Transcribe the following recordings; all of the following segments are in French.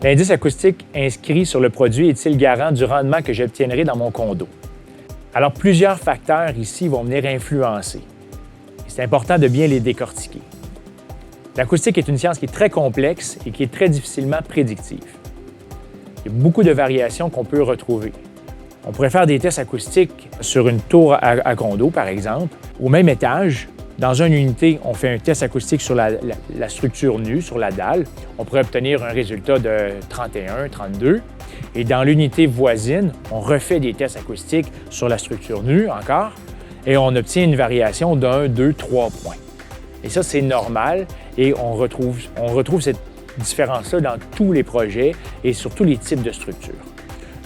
L'indice acoustique inscrit sur le produit est-il garant du rendement que j'obtiendrai dans mon condo? Alors, plusieurs facteurs ici vont venir influencer. C'est important de bien les décortiquer. L'acoustique est une science qui est très complexe et qui est très difficilement prédictive. Il y a beaucoup de variations qu'on peut retrouver. On pourrait faire des tests acoustiques sur une tour à condo, par exemple. Au même étage, dans une unité, on fait un test acoustique sur la structure nue, sur la dalle. On pourrait obtenir un résultat de 31, 32. Et dans l'unité voisine, on refait des tests acoustiques sur la structure nue encore, et on obtient une variation d'1, 2, 3 points. Et ça, c'est normal, et on retrouve cette différence-là dans tous les projets et sur tous les types de structures.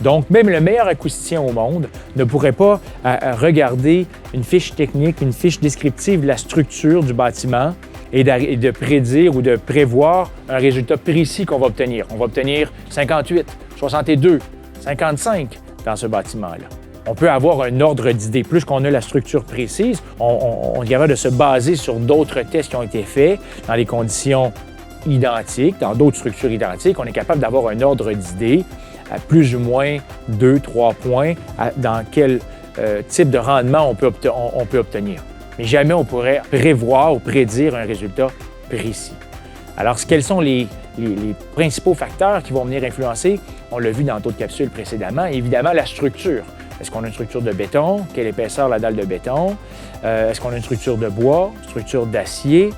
Donc, même le meilleur acousticien au monde ne pourrait pas regarder une fiche technique, une fiche descriptive de la structure du bâtiment et de prédire ou de prévoir un résultat précis qu'on va obtenir. On va obtenir 58, 62, 55 dans ce bâtiment-là. On peut avoir un ordre d'idée. Plus qu'on a la structure précise, on est capable de se baser sur d'autres tests qui ont été faits dans des conditions identiques, dans d'autres structures identiques. On est capable d'avoir un ordre d'idée à plus ou moins 2, 3 points dans quel type de rendement on peut obtenir. Mais jamais on pourrait prévoir ou prédire un résultat précis. Alors, quels sont les principaux facteurs qui vont venir influencer? On l'a vu dans d'autres capsules précédemment. Évidemment, la structure. Est-ce qu'on a une structure de béton? Quelle épaisseur la dalle de béton? Est-ce qu'on a une structure de bois, structure d'acier?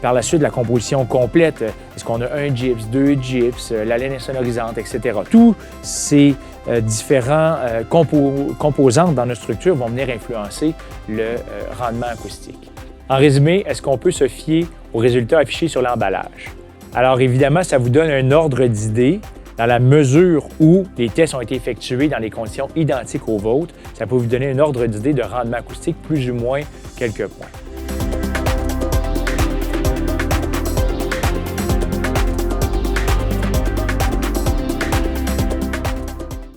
Par la suite, la composition complète. Est-ce qu'on a un gypse, 2 gypses, la laine insonorisante, etc. Tous ces différents composantes dans notre structure vont venir influencer le rendement acoustique. En résumé, est-ce qu'on peut se fier aux résultats affichés sur l'emballage? Alors évidemment, ça vous donne un ordre d'idée dans la mesure où les tests ont été effectués dans des conditions identiques aux vôtres. Ça peut vous donner un ordre d'idée de rendement acoustique plus ou moins quelques points.